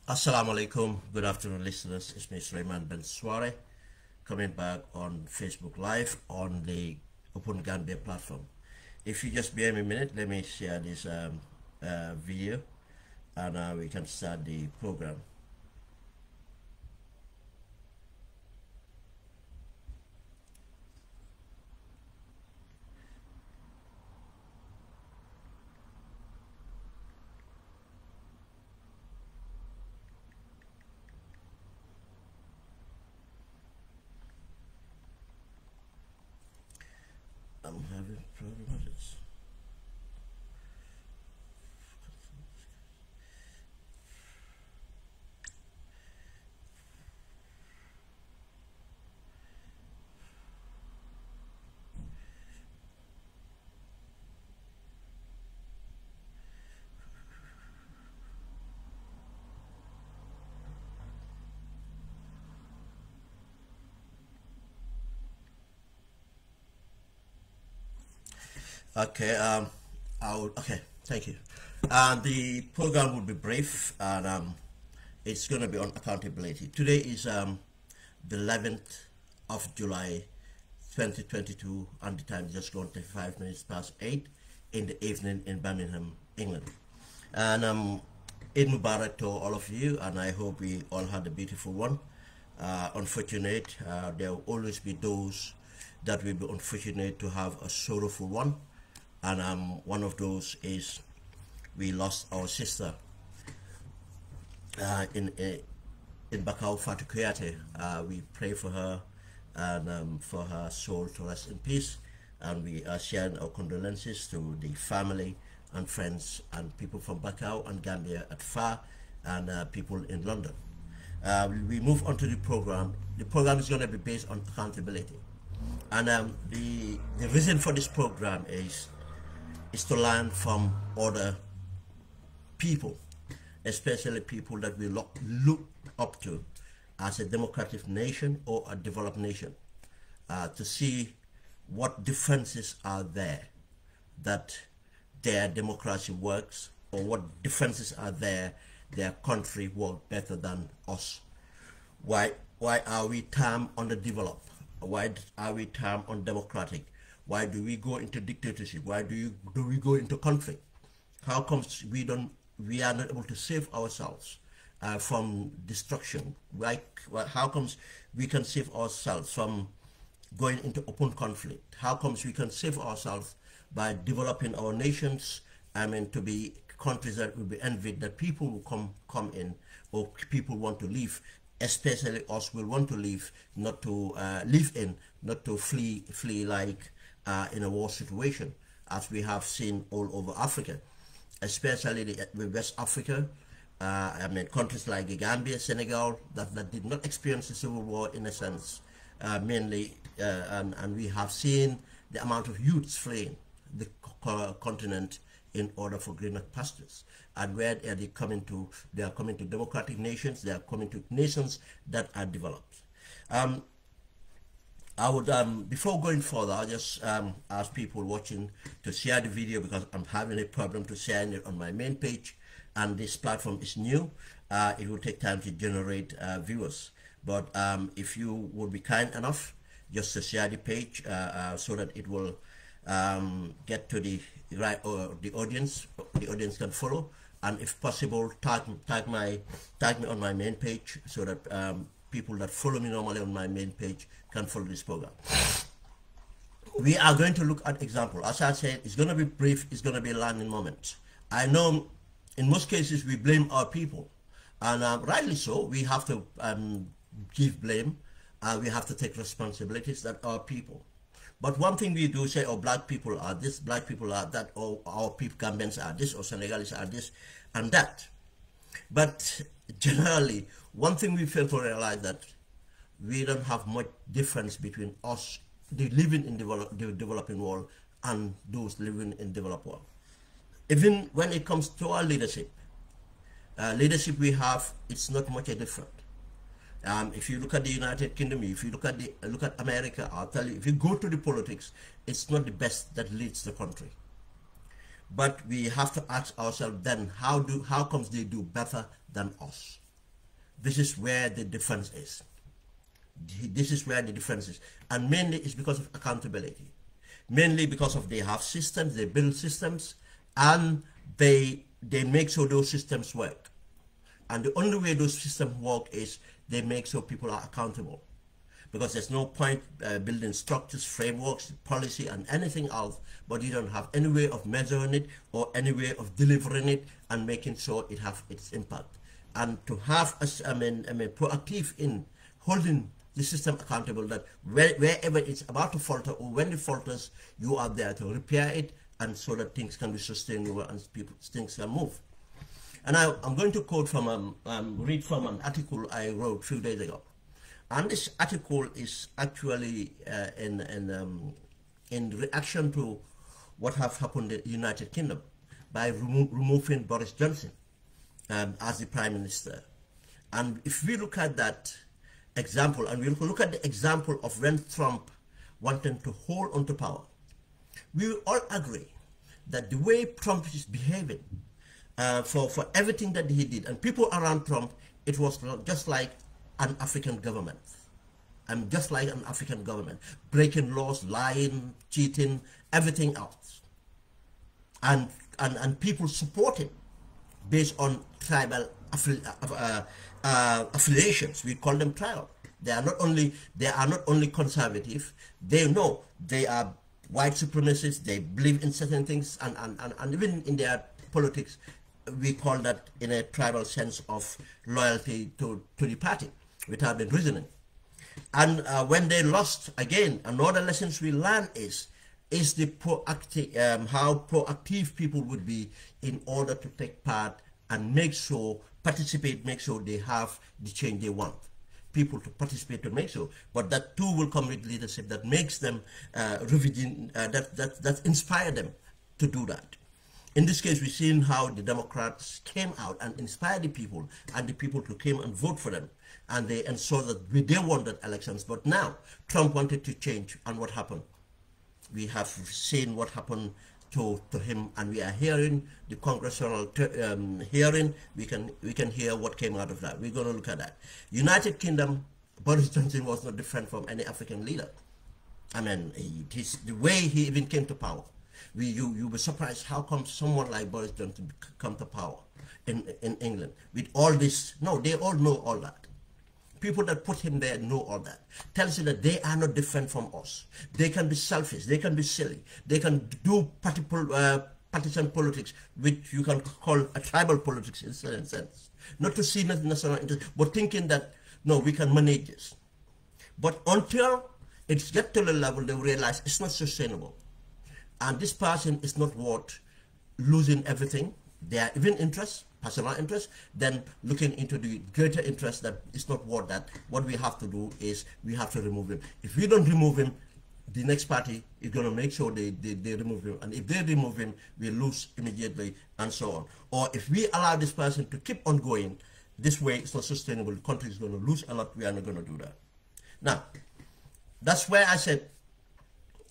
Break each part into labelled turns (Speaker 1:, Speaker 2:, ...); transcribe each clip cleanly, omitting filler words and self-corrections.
Speaker 1: Assalamu alaikum. Good afternoon, listeners. It's me, Sulaiman Ben Sware, coming back on Facebook Live on the Open Gambia platform. If you just bear me a minute, let me share this video and we can start the program. I'm having a problem with this. Okay, okay, thank you. The program will be brief and it's going to be on accountability. Today is the 11th of July 2022 and the time is just gone 35 minutes past 8 in the evening in Birmingham, England. And Eid Mubarak to all of you, and I hope we all had a beautiful one. Unfortunate, there will always be those that will be unfortunate to have a sorrowful one. And one of those is we lost our sister in Bakau Fatu Kuyate. We pray for her and for her soul to rest in peace, and we are sharing our condolences to the family and friends and people from Bakau and Gambia at far and people in London. We move on to the program. The program is going to be based on accountability, and the reason for this program is to learn from other people, especially people that we look up to as a democratic nation or a developed nation, to see what differences are there that their democracy works, or what differences are there their country works better than us. Why are we termed underdeveloped? Why are we termed undemocratic? Why do we go into dictatorship? Why do we go into conflict? How comes we are not able to save ourselves from destruction? How comes we can save ourselves from going into open conflict? How comes we can save ourselves by developing our nations? To be countries that will be envied, that people will come in, or people want to live, especially us will want to live, not to live in, not to flee like in a war situation, as we have seen all over Africa, especially the West Africa. Countries like the Gambia, Senegal, that did not experience a civil war in a sense, mainly, and we have seen the amount of youths fleeing the continent in order for greener pastures. And where are they coming to? They are coming to democratic nations. They are coming to nations that are developed. I would, before going further, I'll just ask people watching to share the video, because I'm having a problem to sharing it on my main page, and this platform is new. It will take time to generate viewers. But if you would be kind enough just to share the page so that it will get to the right the audience can follow, and if possible tag me on my main page so that people that follow me normally on my main page can follow this program. We are going to look at example. As I said, it's going to be brief, it's going to be a learning moment. I know in most cases we blame our people, and rightly so. We have to give blame, we have to take responsibilities that our people. But one thing we do say, oh, black people are this, black people are that, or our people, Gambians are this, or Senegalese are this and that. But generally, one thing we fail to realize that we don't have much difference between us, the living in the developing world, and those living in developed world. Even when it comes to our leadership, we have, it's not much different. If you look at the United Kingdom, if you look at America, I'll tell you, if you go to the politics, it's not the best that leads the country. But we have to ask ourselves then, how comes they do better than us? This is where the difference is. This is where the difference is. And mainly it's because of accountability. Mainly because of they have systems, they build systems, and they make sure those systems work. And the only way those systems work is they make sure people are accountable. Because there's no point building structures, frameworks, policy, and anything else, but you don't have any way of measuring it or any way of delivering it and making sure it has its impact. And to have us, proactive in holding the system accountable, that wherever it's about to falter or when it falters, you are there to repair it, and so that things can be sustainable and things can move. And I'm going to quote from read from an article I wrote a few days ago. And this article is actually in reaction to what have happened in the United Kingdom by removing Boris Johnson as the Prime Minister. And if we look at that example, and we look at the example of when Trump wanted to hold on to power, we will all agree that the way Trump is behaving for everything that he did, and people around Trump, it was just like an African government. Just like an African government, breaking laws, lying, cheating, everything else. And people support it based on tribal affiliations. We call them tribal. They are not only conservative, they know they are white supremacists, they believe in certain things, and even in their politics, we call that in a tribal sense of loyalty to the party, without the reasoning. And when they lost, again, another lessons we learn is the proactive, how proactive people would be in order to take part and participate, make sure they have the change they want. People to participate to make sure, but that too will come with leadership that makes them that inspire them to do that. In this case, we've seen how the Democrats came out and inspired the people, and the people who came and vote for them, and they ensured that they won that elections. But now Trump wanted to change, and what happened? We have seen what happened to him, and we are hearing the congressional hearing. We can hear what came out of that. We're going to look at that. United Kingdom, Boris Johnson was not different from any African leader. I mean, the way he even came to power. You were surprised how come someone like Boris Johnson come to power in England with all this. No, they all know all that. People that put him there know all that. Tells you that they are not different from us. They can be selfish. They can be silly. They can do partisan politics, which you can call a tribal politics in a certain sense. Not to see national interest, but thinking that, no, we can manage this. But until it gets to the level, they realize it's not sustainable. And this person is not worth losing everything. Their even interest, personal interest, then looking into the greater interest that it's not worth that. What we have to do is we have to remove him. If we don't remove him, the next party is going to make sure they remove him. And if they remove him, we lose immediately, and so on. Or if we allow this person to keep on going this way, it's not sustainable. The country is going to lose a lot. We are not going to do that. Now, that's where I said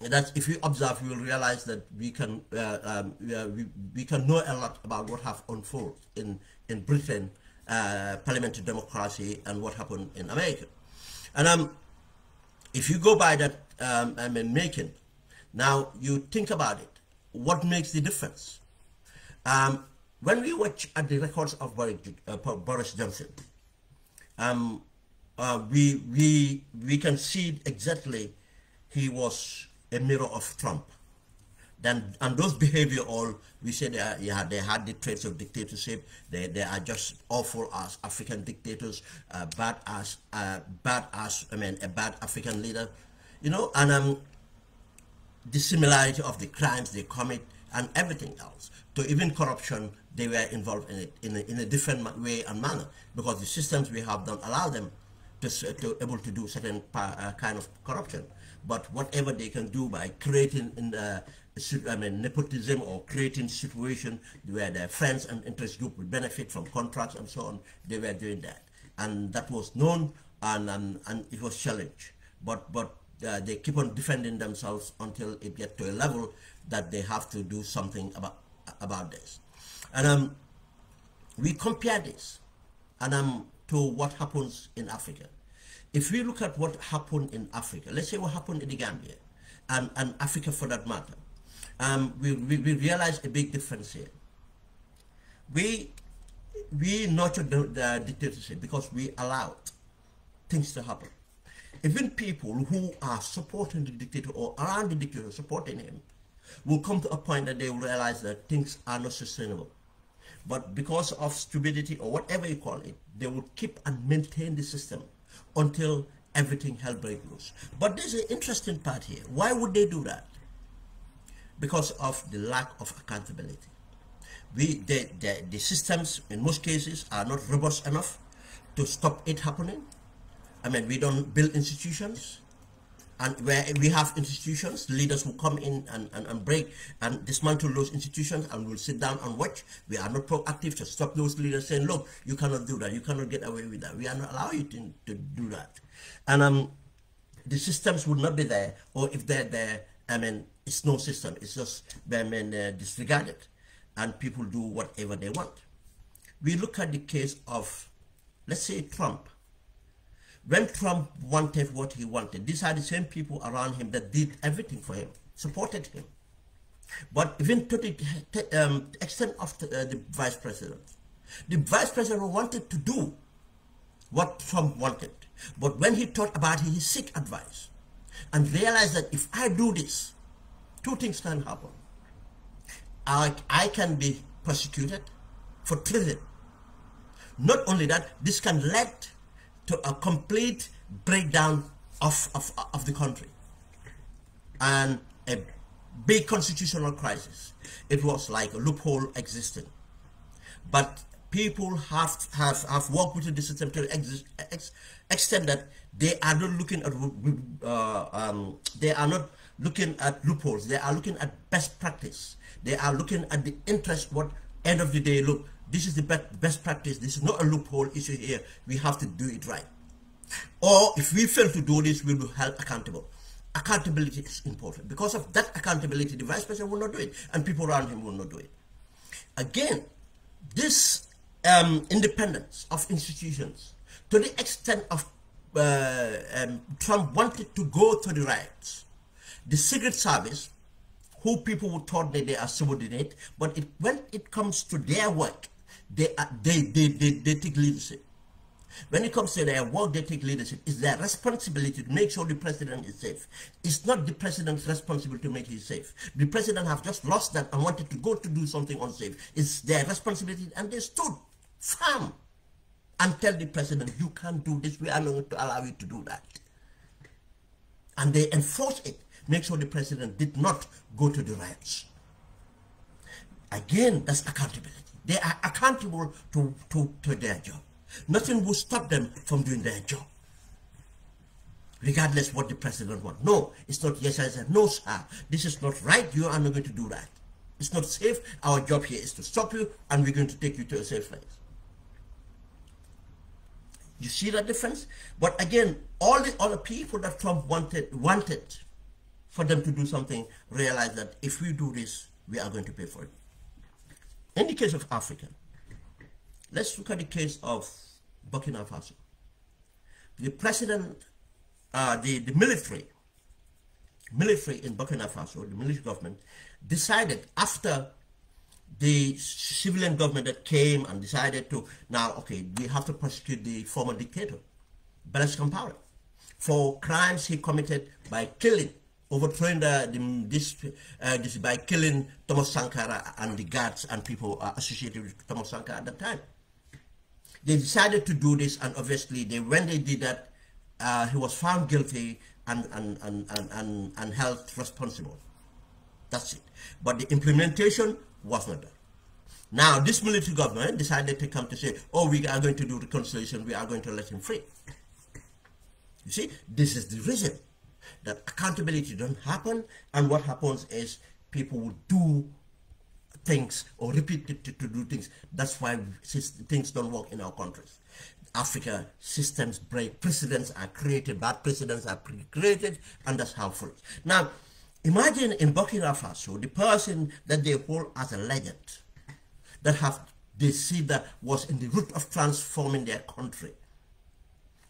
Speaker 1: that if we observe, we will realize that we can know a lot about what have unfolded in Britain, parliamentary democracy, and what happened in America. And if you go by that making, now you think about it, what makes the difference? When we watch at the records of Boris Johnson, we can see exactly he was a mirror of Trump. And those behavior all, we say they had the traits of dictatorship. They are just awful as African dictators, bad as a bad African leader, you know, and the similarity of the crimes they commit and everything else, to even corruption, they were involved in it in a different way and manner, because the systems we have don't allow them to able to do certain kind of corruption. But whatever they can do by creating nepotism or creating situation where their friends and interest group will benefit from contracts and so on, they were doing that, and that was known, and it was challenged. But they keep on defending themselves until it gets to a level that they have to do something about this. And we compare this, and to what happens in Africa. If we look at what happened in Africa, let's say what happened in the Gambia, and Africa for that matter, we realize a big difference here. We nurtured the dictatorship because we allowed things to happen. Even people who are supporting the dictator or around the dictator supporting him will come to a point that they will realize that things are not sustainable. But because of stupidity or whatever you call it, they will keep and maintain the system until everything hell breaks loose. But there's an interesting part here. Why would they do that? Because of the lack of accountability. The systems in most cases are not robust enough to stop it happening. I mean, we don't build institutions, and where we have institutions, leaders will come in and break and dismantle those institutions, and we'll sit down and watch. We are not proactive to stop those leaders saying, look, you cannot do that, you cannot get away with that, we are not allowing you to do that. And the systems would not be there, or if they're there, I mean, it's no system, it's just, I mean, disregarded, and people do whatever they want. We look at the case of, let's say, Trump. When Trump wanted what he wanted, these are the same people around him that did everything for him, supported him. But even to the extent of the vice president wanted to do what Trump wanted. But when he thought about it, he sought advice and realized that if I do this, two things can happen. I can be prosecuted for treason. Not only that, this can lead to a complete breakdown of the country and a big constitutional crisis. It was like a loophole existing. But people have worked within the system to extent that they are not looking at loopholes. They are looking at best practice. They are looking at the interest. What end of the day, look, this is the best practice. This is not a loophole issue here. We have to do it right. Or if we fail to do this, we will be held accountable. Accountability is important. Because of that accountability, the vice president will not do it, and people around him will not do it. Again, this independence of institutions, to the extent of Trump wanted to go to the riots, the Secret Service, who people would thought that they are subordinate, but when it comes to their work, they take leadership. When it comes to their work, they take leadership. It's their responsibility to make sure the president is safe. It's not the president's responsibility to make him safe. The president have just lost that and wanted to go to do something unsafe. It's their responsibility, and they stood firm and tell the president, you can't do this, we are not going to allow you to do that. And they enforce it, make sure the president did not go to the riots. Again, that's accountability. They are accountable to their job. Nothing will stop them from doing their job, regardless what the president wants. No, it's not yes, I said, no, sir, this is not right, you are not going to do that. It's not safe. Our job here is to stop you, and we're going to take you to a safe place. You see that difference? But again, all the other people that Trump wanted for them to do something, realize that if we do this, we are going to pay for it. In the case of Africa, let's look at the case of Burkina Faso. The president, the military in Burkina Faso, the military government, decided after the civilian government that came and decided to, now, okay, we have to prosecute the former dictator, Blaise Compaoré, for crimes he committed by killing, overthrowing by killing Thomas Sankara and the guards and people associated with Thomas Sankara at that time. They decided to do this, and obviously when they did that, he was found guilty and held responsible. That's it. But the implementation was not done. Now this military government decided to come to say, oh, we are going to do reconciliation, we are going to let him free. You see, this is the reason that accountability doesn't happen, and what happens is people will do things or repeat to do things. That's why things don't work in our countries. Africa, systems break, precedents are created, bad precedents are created, and that's harmful. Now, imagine in Burkina Faso, the person that they hold as a legend, that have they see that was in the root of transforming their country.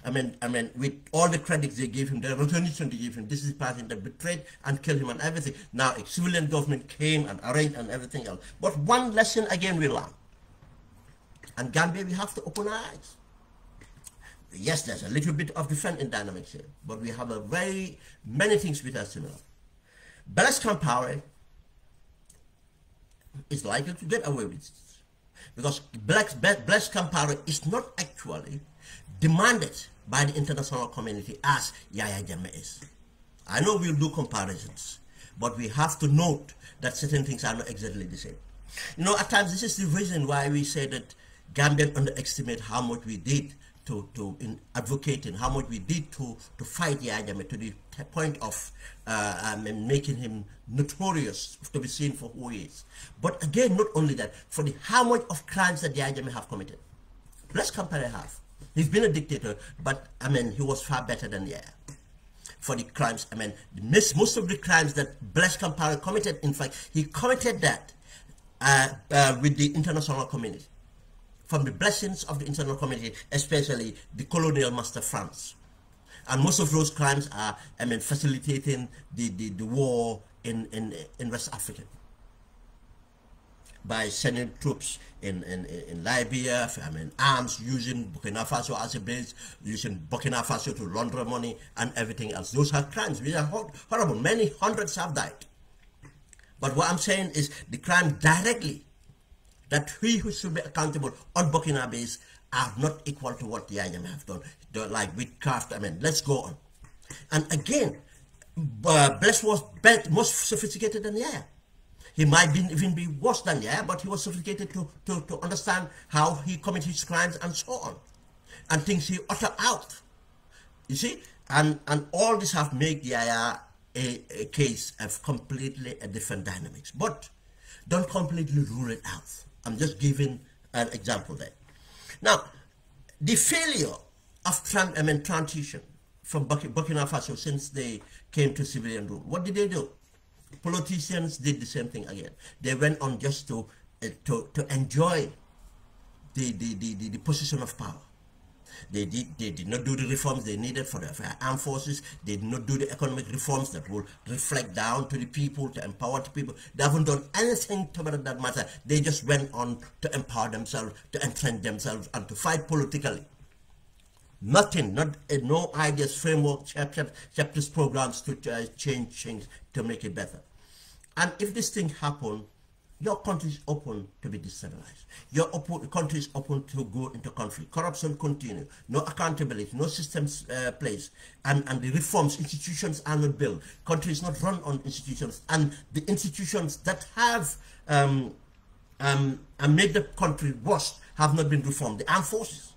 Speaker 1: I mean, with all the credits they gave him, the recognition they gave him, this is the party that betrayed and killed him and everything. Now a civilian government came and arranged and everything else. But one lesson again we learn. And Gambia, we have to open our eyes. Yes, there's a little bit of different in dynamics here, but we have many things which are similar. Blaise Compaoré is likely to get away with it because Blaise Compaoré is not actually demanded by the international community as Yaya Jammeh is. I know we'll do comparisons, but we have to note that certain things are not exactly the same. You know, at times this is the reason why we say that Gambians underestimate how much we did in advocating, how much we did to fight Yaya Jammeh to the point of making him notorious, to be seen for who he is. But again, not only that, for how much of crimes that Yaya Jammeh have committed. Blaise Compaoré have. He's been a dictator, but I mean, he was far better than Yaya. For the crimes, I mean, most of the crimes that Blaise Compaoré committed, in fact, he committed that with the international community. From the blessings of the international community, especially the colonial master France. And most of those crimes are, I mean, facilitating the war in West Africa. By sending troops in Libya, I mean, arms, using Burkina Faso as a base, using Burkina Faso to launder money and everything else. Those are crimes. These are horrible. Many hundreds have died. But what I'm saying is the crime directly that we who should be accountable on Burkina base are not equal to what Yaya Jammeh have done. Like with craft, I mean, let's go on. And again, Blaise was more sophisticated than Yaya. He might even be worse than Yaya, but he was sophisticated to understand how he committed his crimes and so on. And things he uttered out. You see? And all this have made Yaya a case of completely a different dynamics. But don't completely rule it out. I'm just giving an example there. Now, the failure of transition from Burkina Faso since they came to civilian rule, what did they do? Politicians did the same thing again. They went on just to enjoy the position of power. They did not do the reforms they needed for the armed forces. They did not do the economic reforms that will reflect down to the people, to empower the people. They haven't done anything to that matter. They just went on to empower themselves, to entrench themselves, and to fight politically. Nothing, no ideas, framework, chapters, programs to change things, to make it better. And if this thing happens, your country is open to be destabilized. Your country is open to go into conflict. Corruption continue. No accountability. No systems placed. And the reforms, institutions are not built. Country is not run on institutions. And the institutions that have made the country worse have not been reformed. The armed forces.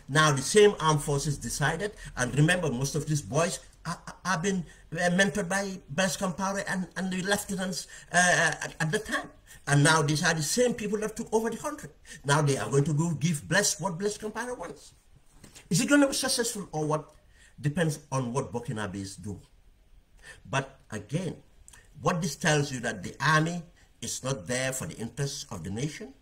Speaker 1: Now the same armed forces decided, and remember, most of these boys have been mentored by Blaise Compaoré and the lieutenants at the time. And now these are the same people that took over the country. Now they are going to go give Blaise what Blaise Compaoré wants. Is it going to be successful or what? Depends on what Burkinabés do. But again, what this tells you that the army is not there for the interests of the nation.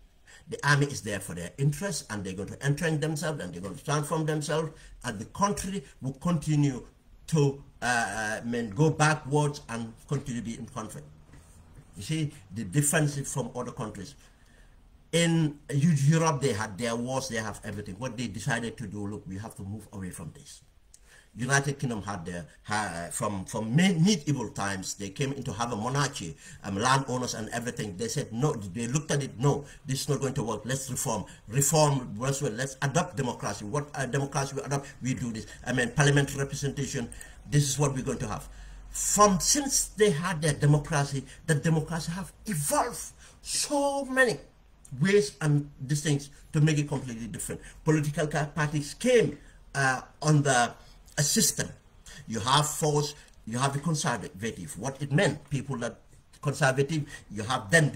Speaker 1: The army is there for their interests, and they're going to entrench themselves, and they're going to transform themselves, and the country will continue to go backwards and continue to be in conflict. You see the difference from other countries. In Europe, they had their wars, they have everything. What they decided to do, look, we have to move away from this. United Kingdom had their, from medieval times, they came into have a monarchy, landowners and everything. They said, no, they looked at it, no, this is not going to work, let's reform. Reform, let's adopt democracy. What democracy we adopt, we do this. Parliamentary representation, this is what we're going to have. Since they had their democracy, that democracy have evolved so many ways and these things to make it completely different. Political parties came under a system. You have force, you have the conservative. What it meant, people that conservative, you have then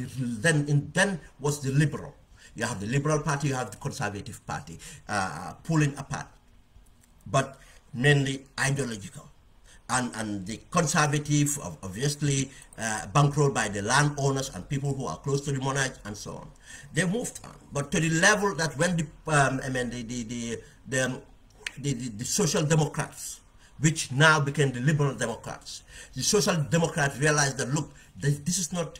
Speaker 1: was the liberal. You have the liberal party, you have the conservative party, pulling apart, but mainly ideological. and the conservative, obviously bankrolled by the landowners and people who are close to the monarch and so on. They moved on, but to the level that when the Social Democrats, which now became the Liberal Democrats, the Social Democrats realized that, look, this is not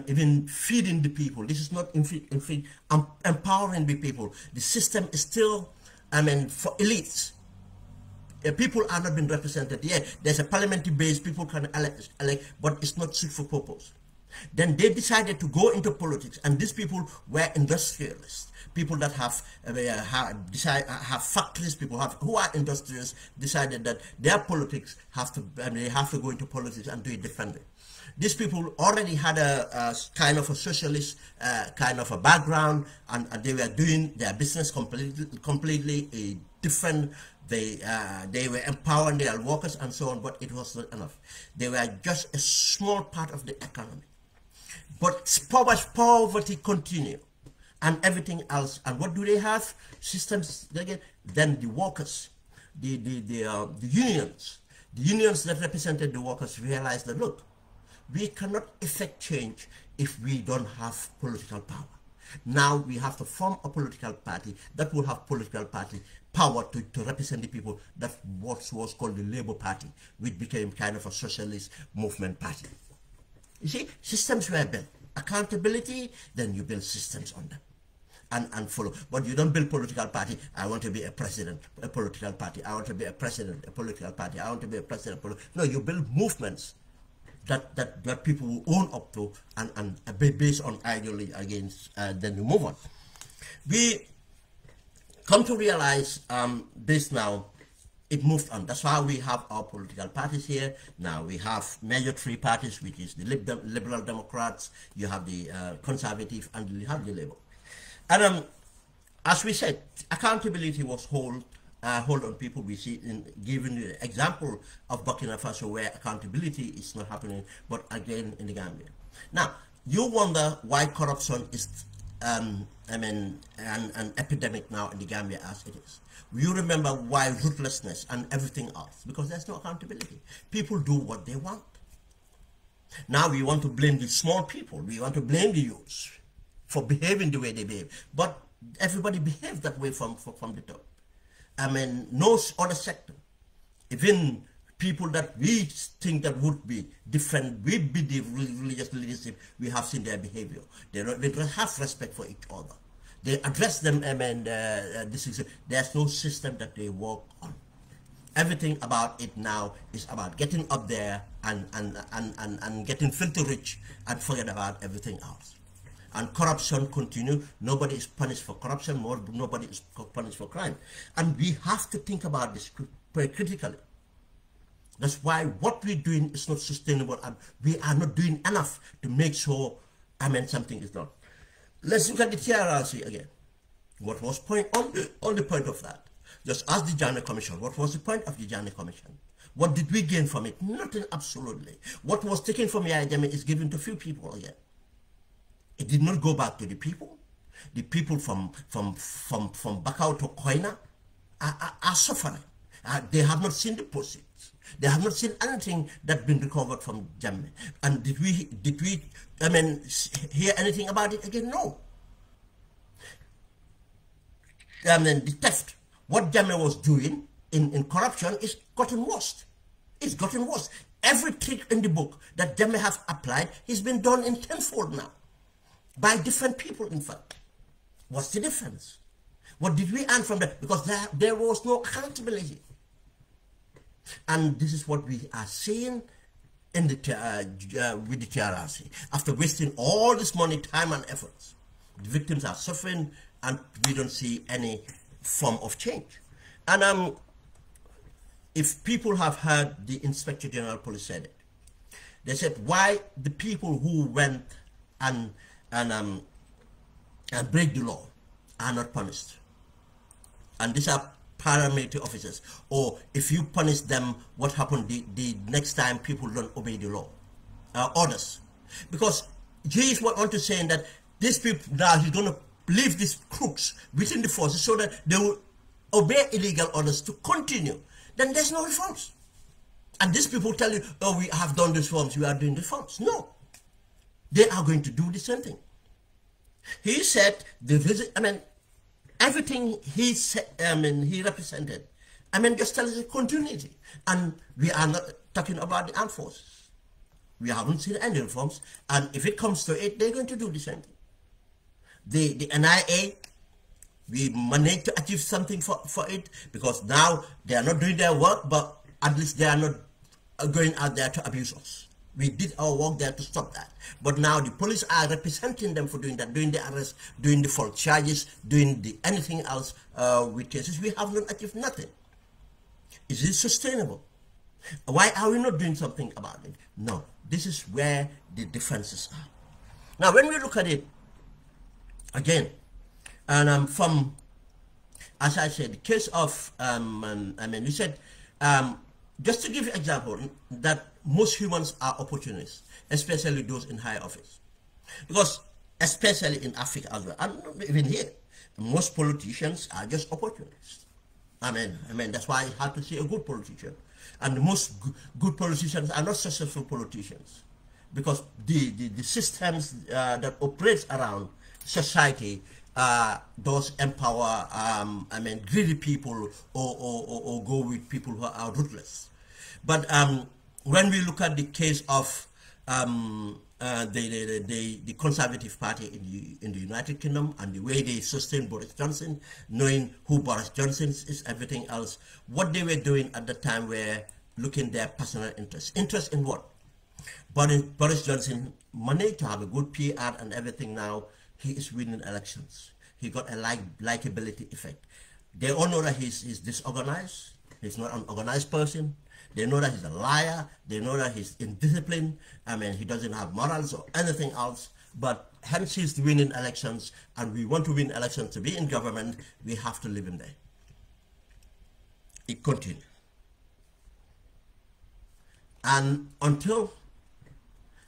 Speaker 1: even feeding the people. This is not empowering the people. The system is still, for elites. People are not being represented. Yeah, there's a parliamentary base, people can elect, but it's not suit for purpose. Then they decided to go into politics, and these people were industrialists, people that have factories, people who are industrialists, decided that their politics they have to go into politics and do it differently. These people already had a kind of a socialist kind of a background, and they were doing their business completely different. They were empowering their workers and so on, but it was not enough. They were just a small part of the economy. But poverty continued, and everything else. And what do they have? Systems again. Then the workers, the unions that represented the workers realized that, look, we cannot effect change if we don't have political power. Now we have to form a political party that will have political party power to represent the people. That was called the Labour Party, which became kind of a socialist movement party. You see, systems were built. Accountability, then you build systems on them and follow. But you don't build political party. I want to be a president, a political party. I want to be a president, a political party. I want to be a president. No, you build movements that people will own up to and based on ideology against, then you move on. We come to realize this now, it moved on. That's why we have our political parties here. Now we have major three parties, which is the Liberal Democrats, you have the Conservative, and you have the Labour. And as we said, accountability was hold on people. We see, given the example of Burkina Faso, where accountability is not happening, but again in the Gambia. Now, you wonder why corruption is an epidemic now in the Gambia as it is. You remember why ruthlessness and everything else, because there's no accountability. People do what they want. Now we want to blame the small people. We want to blame the youths for behaving the way they behave. But everybody behaves that way from the top. No other sector, even people that we think that would be different with the religious leadership, we have seen their behavior. They don't have respect for each other. They address them, there's no system that they work on. Everything about it now is about getting up there and getting filthy rich and forget about everything else. And corruption continue. Nobody is punished for corruption, nobody is punished for crime. And we have to think about this very critically. That's why what we're doing is not sustainable, and we are not doing enough to make sure something is done. Let's look at the TRRC again. What was on the point of that? Just ask the Janneh Commission. What was the point of the Janneh Commission? What did we gain from it? Nothing, absolutely. What was taken from Yahya Jammeh is given to few people again. It did not go back to the people. The people from Bakau to Koina are suffering. They have not seen the proceeds. They have not seen anything that's been recovered from Jammeh. And did we hear anything about it again? No. The theft, what Jammeh was doing in corruption is gotten worse. It's gotten worse. Every trick in the book that Jammeh has applied has been done in tenfold now. By different people, in fact. What's the difference? What did we earn from that? Because there was no accountability. And this is what we are seeing in the with the TRRC. After wasting all this money, time and efforts, the victims are suffering and we don't see any form of change. And if people have heard the Inspector General Police said it, they said why the people who went and break the law are not punished. And these are paramilitary officers. Or if you punish them, what happened the next time people don't obey the law? Orders. Because he is want to say that these people now, he's going to leave these crooks within the forces so that they will obey illegal orders to continue. Then there's no reforms. And these people tell you, oh, we have done these reforms, we are doing reforms. No. They are going to do the same thing. He said, everything he said, he represented, just tell us a continuity. And we are not talking about the armed forces. We haven't seen any reforms. And if it comes to it, they're going to do the same thing. The NIA, we managed to achieve something for it, because now they are not doing their work, but at least they are not going out there to abuse us. We did our work there to stop that. But now the police are representing them for doing that, doing the arrest, doing the false charges, doing anything else with cases. We have not achieved nothing. Is it sustainable? Why are we not doing something about it? No. This is where the differences are. Now, when we look at it, again, and from, as I said, the case of, you said, just to give you an example, that most humans are opportunists, especially those in high office. Because, especially in Africa as well, and even here, most politicians are just opportunists. That's why it's hard to see a good politician. And most good politicians are not successful politicians. Because the systems that operates around society does empower, greedy people or go with people who are ruthless. But when we look at the case of the Conservative Party in the United Kingdom and the way they sustain Boris Johnson, knowing who Boris Johnson is, everything else, what they were doing at the time were looking their personal interests. Interest in what? Boris Johnson managed to have a good PR and everything now. He is winning elections. He got a likability effect. They all know that he's disorganized. He's not an organized person. They know that he's a liar. They know that he's indisciplined. He doesn't have morals or anything else. But hence he's winning elections, and we want to win elections to be in government. We have to leave him there. It continues. And until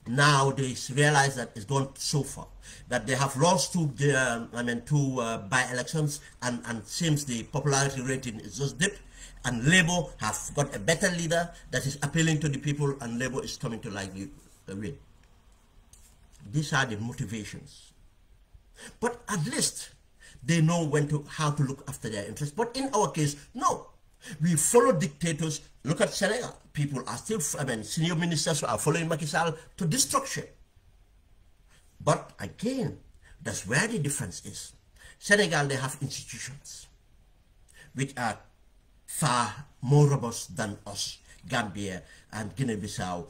Speaker 1: now, they realize that it's gone so far that they have lost two by-elections, and seems the popularity rating is just dipped. And Labour have got a better leader that is appealing to the people, and Labour is coming to likely win. These are the motivations. But at least they know how to look after their interests. But in our case, no. We follow dictators. Look at Senegal. People are still, senior ministers are following Macky Sall to destruction. But again, that's where the difference is. Senegal, they have institutions which are far more robust than us, Gambia and Guinea-Bissau,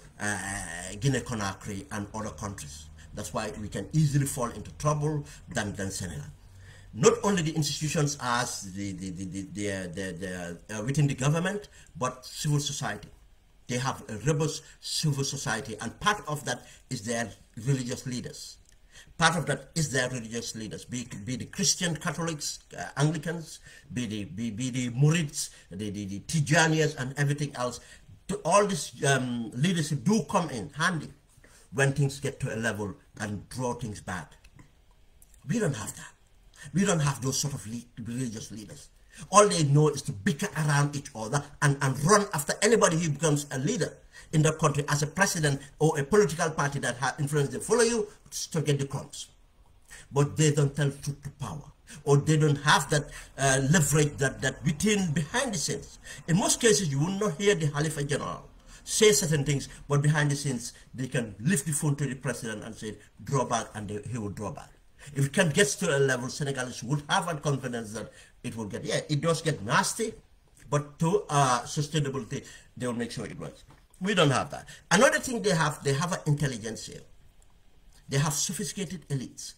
Speaker 1: Guinea-Conakry and other countries. That's why we can easily fall into trouble than Senegal. Not only the institutions as within the government, but civil society. They have a robust civil society, and part of that is their religious leaders. Part of that is their religious leaders, be the Christian Catholics, Anglicans, be the Murids, the Tijanias, and everything else. All this leadership do come in handy when things get to a level and draw things back. We don't have that. We don't have those sort of religious leaders. All they know is to bicker around each other and run after anybody who becomes a leader in the country as a president or a political party that has influence. They follow you to get the crumbs. But they don't tell truth to power, or they don't have that leverage that within behind the scenes. In most cases, you will not hear the Halifa General say certain things, but behind the scenes, they can lift the phone to the president and say, draw back, and he will draw back. If it can get to a level, Senegalese would have a confidence that it will get, it does get nasty, but to sustainability, they will make sure it works. We don't have that. Another thing they have an intelligence here. They have sophisticated elites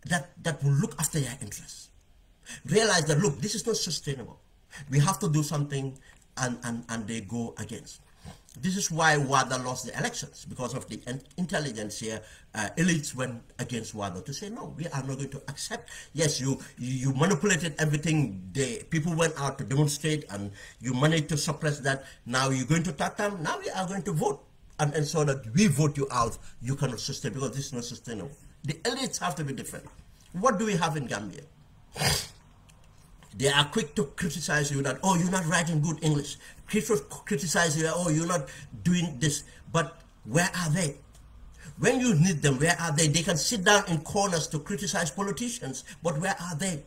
Speaker 1: that will look after their interests. Realize that, look, this is not sustainable. We have to do something, and they go against. This is why Wada lost the elections, because of the intelligence here. Elites went against Wada to say, no, we are not going to accept. Yes, you manipulated everything. People went out to demonstrate, and you managed to suppress that. Now you're going to attack them. Now we are going to vote. And so that we vote you out, you cannot sustain, because this is not sustainable. The elites have to be different. What do we have in Gambia? They are quick to criticize you that, oh, you're not writing good English. Criticize you, oh, you're not doing this. But where are they? When you need them, where are they? They can sit down in corners to criticize politicians, but where are they?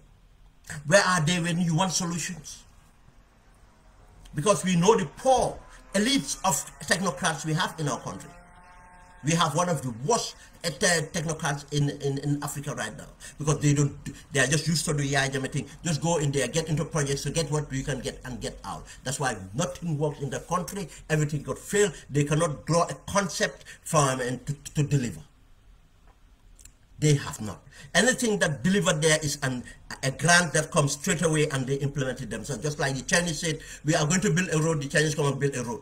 Speaker 1: Where are they when you want solutions? Because we know the poor elites of technocrats we have in our country. We have one of the worst technocrats in Africa right now, because they are just used to the IJM thing. Just go in there, get into projects to get what you can get and get out. That's why nothing works in the country. Everything got failed. They cannot draw a concept from and to deliver. They have not. Anything that delivered there is a grant that comes straight away and they implement it themselves. Just like the Chinese said, we are going to build a road, the Chinese come and build a road.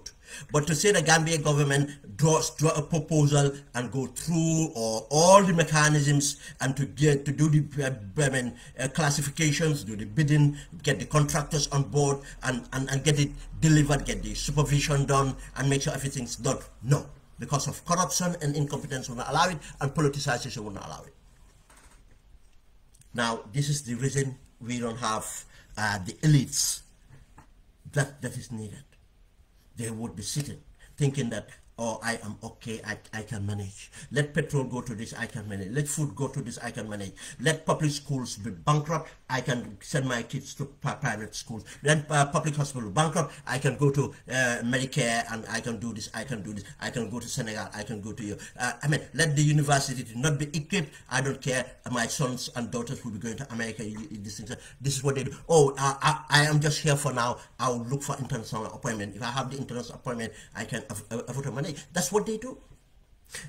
Speaker 1: But to say the Gambia government draw a proposal and go through all the mechanisms and to do the classifications, do the bidding, get the contractors on board and get it delivered, get the supervision done and make sure everything's done. No. Because of corruption and incompetence will not allow it, and politicization will not allow it. Now, this is the reason we don't have the elites that is needed. They would be sitting, thinking that, oh, I am okay, I can manage. Let petrol go to this, I can manage. Let food go to this, I can manage. Let public schools be bankrupt, I can send my kids to private schools. Let public hospital bankrupt, I can go to Medicare and I can do this, I can do this. I can go to Senegal, I can go to you. Let the university not be equipped, I don't care. My sons and daughters will be going to America. This is what they do. Oh, I am just here for now. I will look for international appointment. If I have the international appointment, I can afford to manage. That's what they do.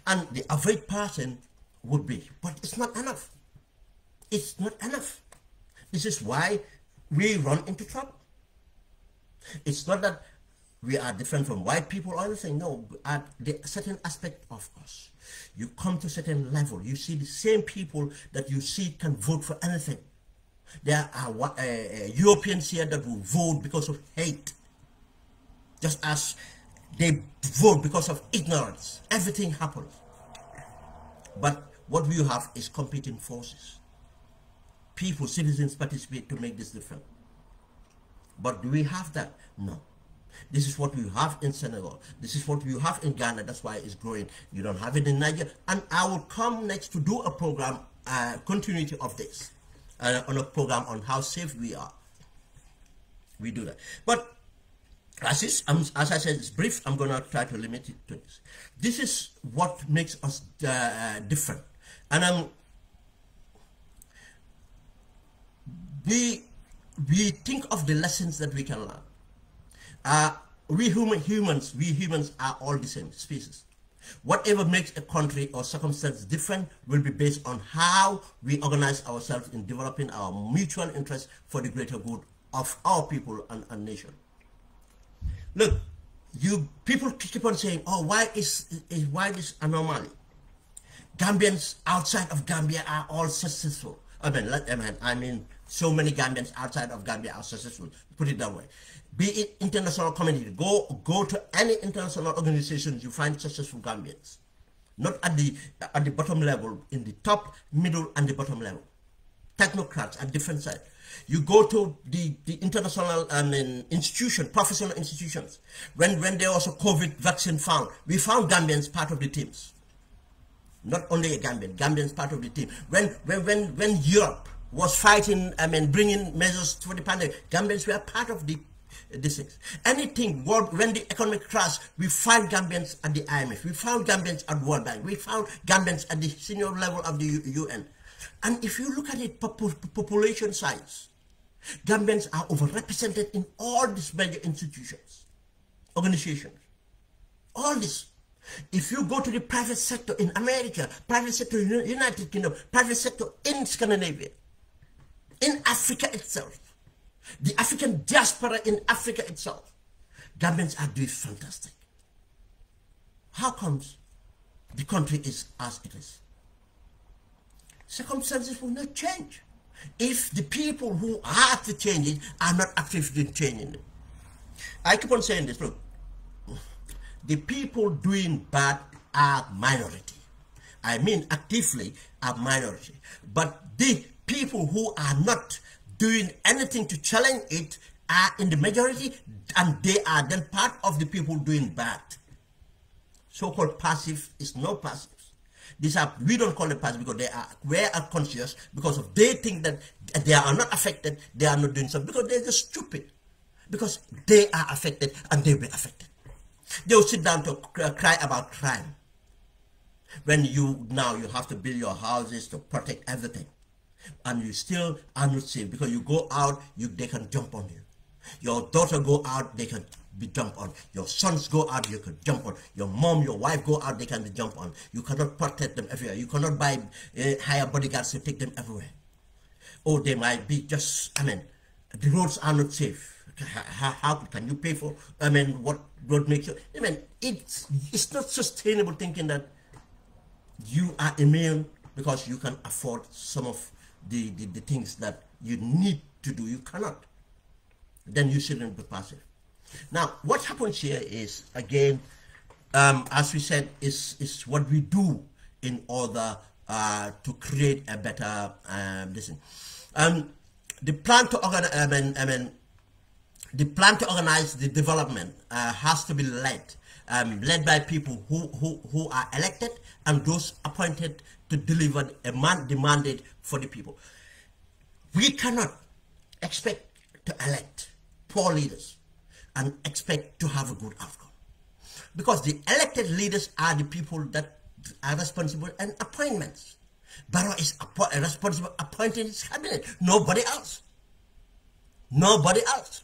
Speaker 1: And the average person would be, but it's not enough. It's not enough. This is why we run into trouble. It's not that we are different from white people or anything. No, at the certain aspect of us, you come to a certain level, you see the same people that you see can vote for anything. There are Europeans here that will vote because of hate, just as they vote because of ignorance. Everything happens. But what we have is competing forces. People, citizens participate to make this different. But do we have that? No. This is what we have in Senegal. This is what we have in Ghana. That's why it's growing. You don't have it in Nigeria. And I will come next to do a program, continuity of this, on a program on how safe we are. We do that. But as I said, it's brief. I'm going to try to limit it to this. This is what makes us different. And we think of the lessons that we can learn. We humans are all the same species. Whatever makes a country or circumstance different will be based on how we organize ourselves in developing our mutual interests for the greater good of our people and nation. Look, people keep on saying, oh, why this anomaly? Gambians outside of Gambia are all successful. I mean, so many Gambians outside of Gambia are successful. Put it that way. Be it international community, go to any international organizations, you find successful Gambians. Not at the bottom level, in the top, middle, and the bottom level. Technocrats at different sides. You go to the international institution, professional institutions. When there was a COVID vaccine found, we found Gambians part of the teams. Not only a Gambian, Gambians part of the team. When Europe was fighting, bringing measures for the pandemic, Gambians were part of these things. Anything, when the economic crash, we found Gambians at the IMF, we found Gambians at World Bank, we found Gambians at the senior level of the UN. And if you look at it, population size, Gambians are overrepresented in all these major institutions, organizations, all this. If you go to the private sector in America, private sector in the United Kingdom, private sector in Scandinavia, in Africa itself, the African diaspora in Africa itself, Gambians are doing fantastic. How comes the country is as it is? Circumstances will not change if the people who have to change it are not actively changing it. I keep on saying this, look, the people doing bad are minority. I mean actively are minority. But the people who are not doing anything to challenge it are in the majority, and they are then part of the people doing bad. So-called passive is no passive. These are, we don't call them passive because they are aware and conscious, because of they think that they are not affected, they are not doing something, because they're just stupid. Because they are affected and they'll be affected. They will sit down to cry about crime. When you have to build your houses to protect everything, and you still are not safe, because you go out, they can jump on you. Your daughter go out, they can be jumped on. Your sons go out, you can jump on. Your mom, your wife go out, they can be jumped on. You cannot protect them everywhere. You cannot buy hire bodyguards to take them everywhere. Or they might be just, the roads are not safe. How can you pay for, what road makes you, it's not sustainable thinking that you are immune because you can afford some of the things that you need to do. You cannot. Then you shouldn't be passive. Now, what happens here is, again, as we said, is what we do in order to create a better the plan to organize, the plan to organize the development has to be led by people who are elected and those appointed to deliver the mandate for the people. We cannot expect to elect poor leaders and expect to have a good outcome, because the elected leaders are the people that are responsible and appointments. Barrow is responsible appointing his cabinet, nobody else. Nobody else.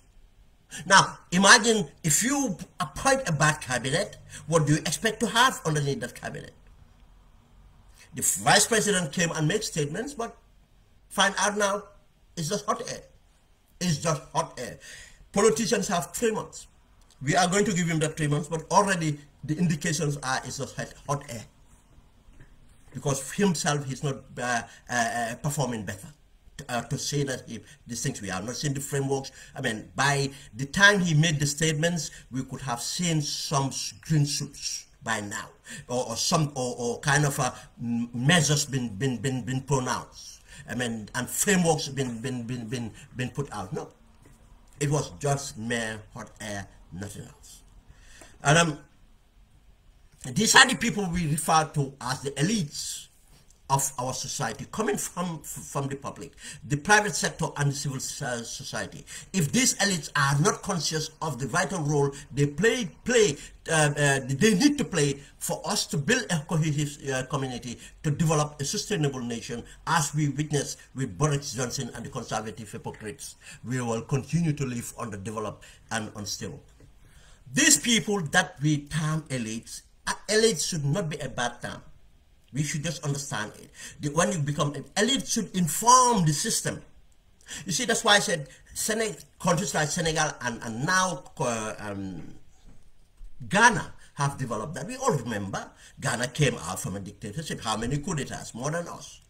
Speaker 1: Now, imagine if you appoint a bad cabinet, what do you expect to have underneath that cabinet? The vice president came and made statements, but find out now it's just hot air. It's just hot air. Politicians have 3 months. We are going to give him that 3 months, but already the indications are it's just hot air. Because himself, he's not performing better. To say that these things, we are not seeing the frameworks. By the time he made the statements, we could have seen some green shoots by now, or kind of measures been pronounced. And frameworks been put out. No, it was just mere hot air, nothing else. And these are the people we refer to as the elites of our society, coming from the public, the private sector and the civil society. If these elites are not conscious of the vital role they they need to play for us to build a cohesive community, to develop a sustainable nation, as we witness with Boris Johnson and the conservative hypocrites, we will continue to live underdeveloped and unstable. These people that we term elites, elites should not be a bad term. We should just understand it. When you become an elite, should inform the system. You see, that's why I said countries like Senegal and now Ghana have developed that. We all remember Ghana came out from a dictatorship. How many coup d'etats? More than us.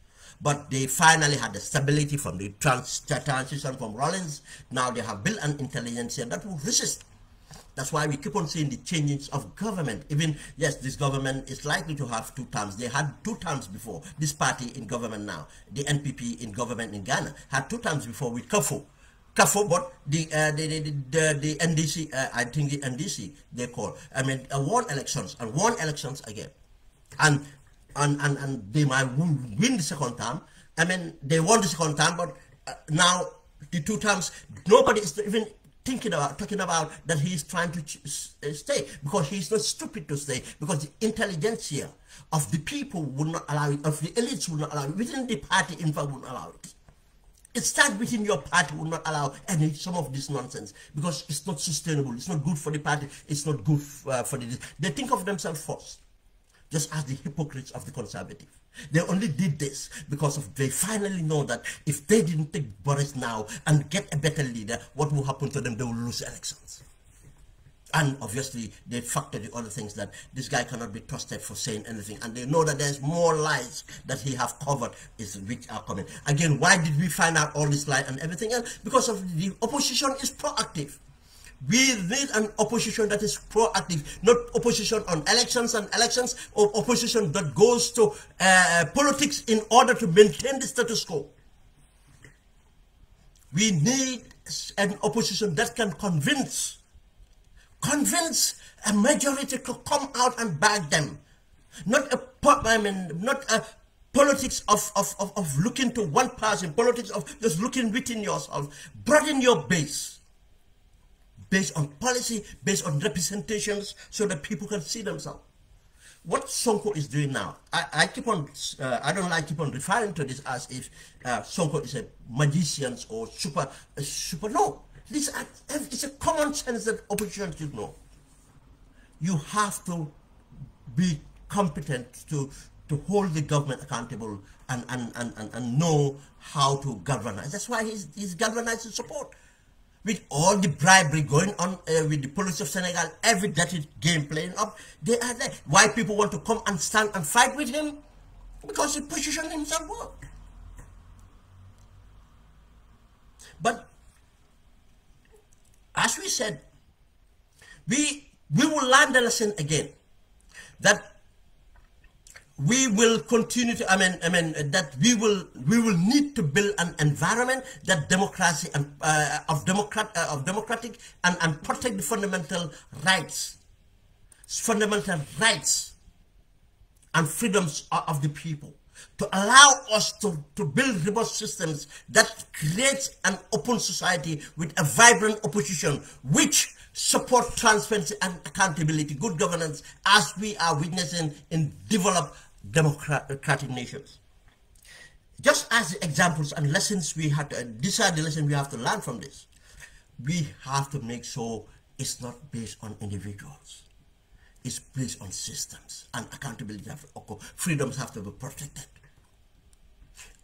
Speaker 1: But they finally had the stability from the transition from Rawlings. Now they have built an intelligentsia that will resist. That's why we keep on seeing the changes of government. Even, yes, this government is likely to have 2 terms. They had 2 terms before. This party in government now, the NPP in government in Ghana, had 2 terms before with Kafo. But the NDC, I think the NDC, they call, won elections and won elections again. And they might win the second term. They won the second term, but now the 2 terms, nobody is even talking about that he is trying to stay, because he is not stupid to stay, because the intelligentsia of the people would not allow it, of the elites would not allow it, within the party in fact would not allow it. It starts within your party would not allow some of this nonsense, because it's not sustainable, it's not good for the party, it's not good for the... They think of themselves first, just as the hypocrites of the conservative. They only did this because they finally know that if they didn't take Boris now and get a better leader, what will happen to them? They will lose elections. And obviously, they factor the other things, that this guy cannot be trusted for saying anything. And they know that there's more lies that he have covered which are coming. Again, why did we find out all this lie and everything else? Because of the opposition is proactive. We need an opposition that is proactive, not opposition on elections or opposition that goes to politics in order to maintain the status quo. We need an opposition that can convince a majority to come out and back them. Not a politics of looking to one person, politics of just looking within yourself. Broaden your base, based on policy, based on representations, so that people can see themselves. What Sonko is doing now, I don't like keep on referring to this as if Sonko is a magician or super. No, it's a common sense that opposition should know. You have to be competent to hold the government accountable and know how to galvanize. That's why he's galvanizing support. With all the bribery going on with the police of Senegal, every dirty game playing up, they are there. Why people want to come and stand and fight with him? Because he positioned himself well. But as we said, we will learn the lesson again, that we will continue to, that we will need to build an environment that democracy and democratic and protect the fundamental rights and freedoms of the people, to allow us to build robust systems that creates an open society with a vibrant opposition which support transparency and accountability, good governance, as we are witnessing in developed democratic nations. Just as the examples and lessons we have to, these are the lessons we have to learn from this. We have to make sure it's not based on individuals. It's based on systems, and accountability have to occur. Freedoms have to be protected,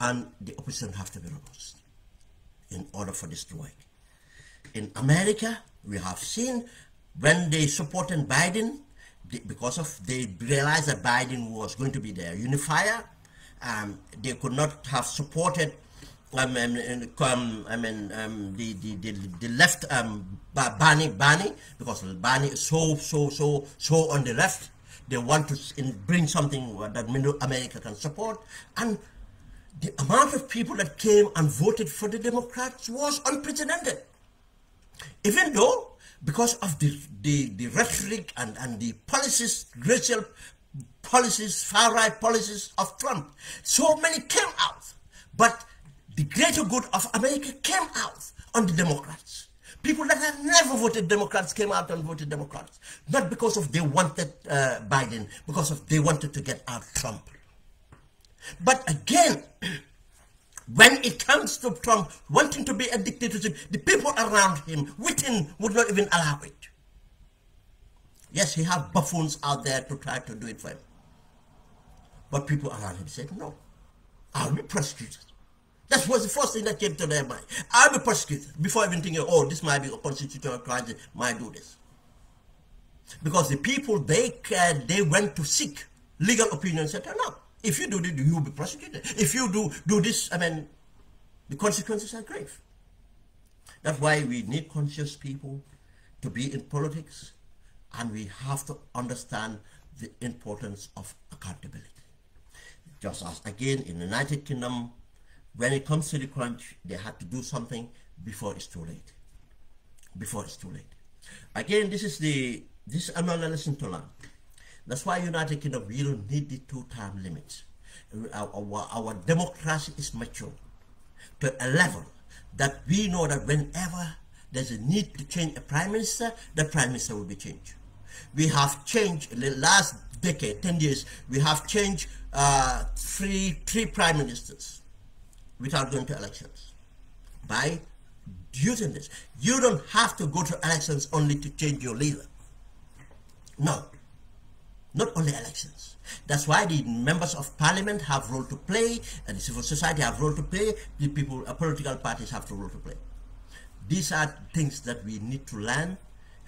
Speaker 1: and the opposition have to be robust in order for this to work. In America, we have seen when they supported Biden, because they realized that Biden was going to be their unifier, they could not have supported the left Bernie, because Bernie is so on the left. They want to bring something that middle America can support, and the amount of people that came and voted for the Democrats was unprecedented. Even though, because of the rhetoric and the policies, racial policies, far-right policies of Trump, so many came out. But the greater good of America came out on the Democrats. People that had never voted Democrats came out and voted Democrats. Not because of they wanted Biden, because of they wanted to get out Trump. But again, when it comes to Trump wanting to be a dictatorship, the people around him, within, would not even allow it. Yes, he has buffoons out there to try to do it for him. But people around him said, no, I'll be prosecuted. That was the first thing that came to their mind. I'll be prosecuted, before even thinking, oh, this might be a constitutional crisis, might do this. Because the people, they went to seek legal opinion and said, no, if you do this, you will be prosecuted. If you do this, the consequences are grave. That's why we need conscious people to be in politics, and we have to understand the importance of accountability. Just as, again, in the United Kingdom, when it comes to the crunch, they had to do something before it's too late. Before it's too late. Again, this is another lesson to learn. That's why United Kingdom, we don't need the 2-term limits. Our democracy is mature to a level that we know that whenever there's a need to change a prime minister, the prime minister will be changed. We have changed, in the last decade, 10 years, we have changed three prime ministers without going to elections. By using this, you don't have to go to elections only to change your leader. No. Not only elections. That's why the members of parliament have role to play, and the civil society have role to play, the people, political parties have a role to play. These are things that we need to learn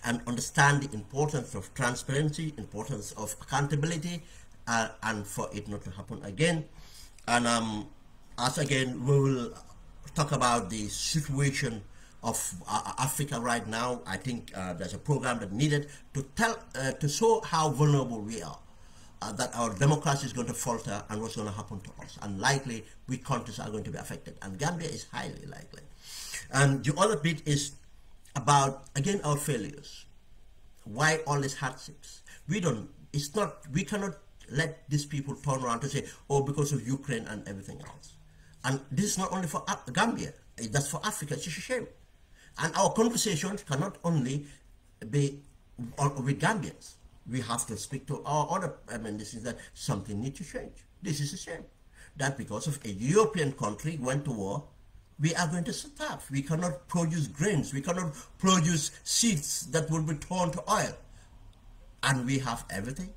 Speaker 1: and understand the importance of transparency, importance of accountability, and for it not to happen again. And as again, we will talk about the situation of Africa right now. I think there's a program that needed to show how vulnerable we are, that our democracy is going to falter and what's going to happen to us. And likely, we countries are going to be affected. And Gambia is highly likely. And the other bit is about, again, our failures. Why all these hardships? We cannot let these people turn around to say, oh, because of Ukraine and everything else. And this is not only for Gambia, that's for Africa. It's a shame. And our conversations cannot only be with Gambians. We have to speak to our other, this is that something needs to change. This is a shame. That because of a European country went to war, we are going to starve. We cannot produce grains. We cannot produce seeds that will be turned to oil. And we have everything.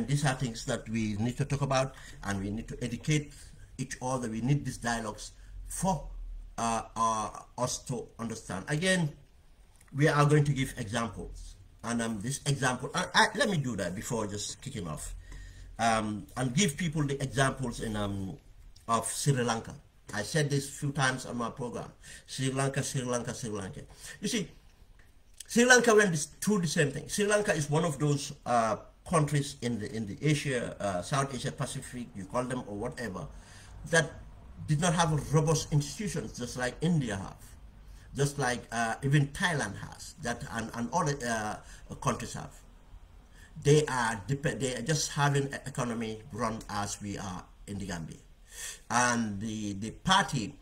Speaker 1: These are things that we need to talk about, and we need to educate each other. We need these dialogues for us to understand. Again, we are going to give examples. And this example, let me do that before just kicking off. And give people the examples of Sri Lanka. I said this a few times on my program. Sri Lanka, Sri Lanka, Sri Lanka. You see, Sri Lanka went through the same thing. Sri Lanka is one of those countries in the Asia, South Asia Pacific, you call them or whatever, that did not have robust institutions, just like India have, just like even Thailand has, that and other countries have. They are just having an economy run as we are in the Gambia, and the party,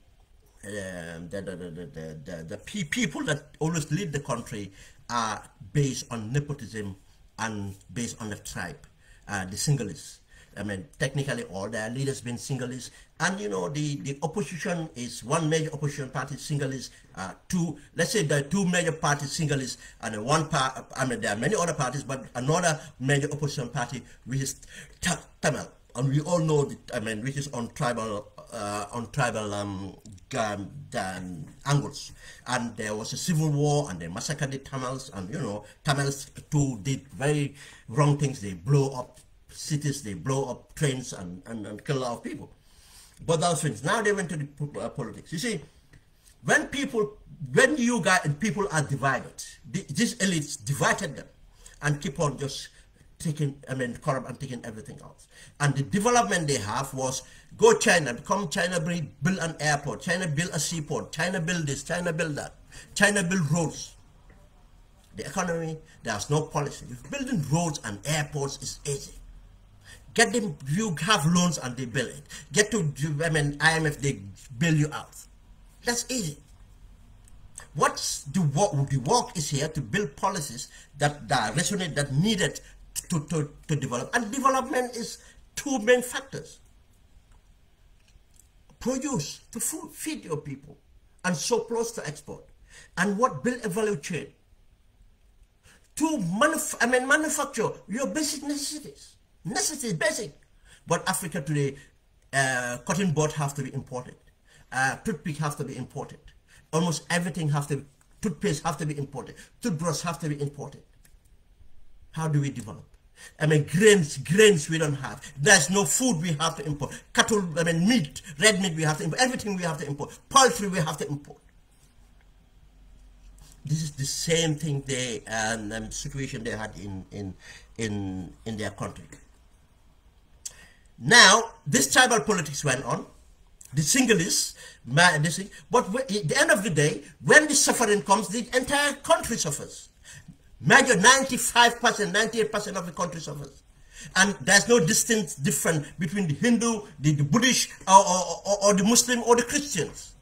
Speaker 1: the people that always lead the country are based on nepotism and based on the tribe, the Singhalese. Technically all their leaders been Singhalese, and the opposition is one major opposition party Singhalese, let's say there are two major parties Singhalese, and one part, there are many other parties, but another major opposition party which is Tamil, and we all know that, which is on tribal angles, and there was a civil war, and they massacred the Tamils, and Tamils too did very wrong things. They blow up cities, they blow up trains, and kill a lot of people. But those things, now they went to the politics. You see, when you guys and people are divided, these elites divided them and keep on just taking, corrupt and taking everything else. And the development they have was, go China, become China, build an airport, China build a seaport, China build this, China build that, China build roads. The economy, there's no policy. Building roads and airports is easy. Get them, you have loans and they build it. Get to, IMF, they bail you out. That's easy. What's the work? The work is here to build policies that resonate, that needed to develop. And development is two main factors. Produce, to feed your people, and surplus to export. And what build a value chain? To manufacture your basic necessities. Necessities, basic. But Africa today, cotton bud have to be imported. Toothpick have to be imported. Almost everything have to be, toothpaste have to be imported. Toothbrush have to be imported. How do we develop? Grains we don't have. There's no food, we have to import. Cattle, meat, red meat we have to import. Everything we have to import. Poultry we have to import. This is the same thing situation they had in their country. Now, this tribal politics went on. The Singhalese, but at the end of the day, when the suffering comes, the entire country suffers. Major 95%, 98% of the country suffers. And there's no difference between the Hindu, the Buddhist, or the Muslim, or the Christians.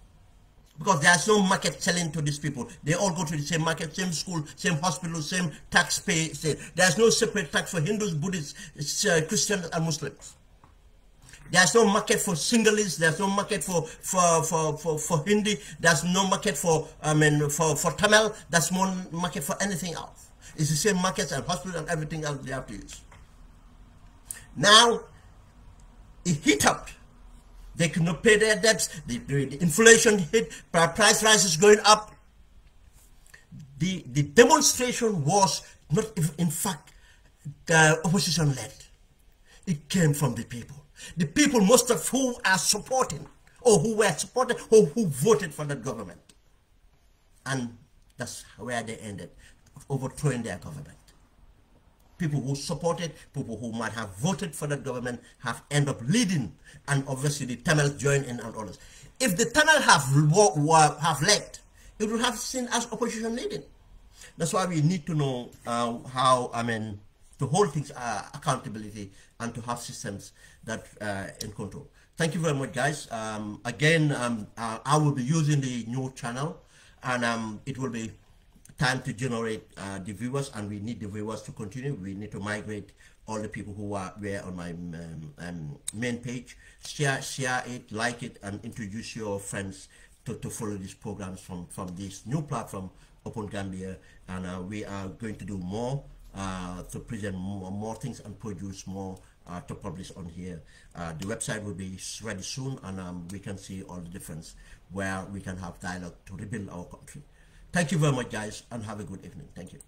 Speaker 1: Because there's no market selling to these people. They all go to the same market, same school, same hospital, same tax pay. There's no separate tax for Hindus, Buddhists, Christians, and Muslims. There's no market for Singhalese. There's no market for Hindi. There's no market for Tamil. There's no market for anything else. It's the same markets and hospitals and everything else they have to use. Now, it hit up. They could not pay their debts. The inflation hit. Price rises going up. The demonstration was not, in fact, opposition led. It came from the people. The people, most of who are supporting, or who were supported, or who voted for that government. And that's where they ended, overthrowing their government. People who supported, people who might have voted for that government have ended up leading, and obviously the Tamils joined in and others. If the tunnel have left, it would have seen as opposition leading. That's why we need to know how, to hold things accountability and to have systems that in control. Thank you very much, guys. Again, I will be using the new channel, and it will be time to generate the viewers, and we need the viewers to continue. We need to migrate all the people who were on my main page. Share it, like it, and introduce your friends to follow these programs from this new platform, Open Gambia. And we are going to do more to present more things and produce more to publish on here. The website will be ready soon, and we can see all the difference where we can have dialogue to rebuild our country. Thank you very much, guys, and have a good evening. Thank you.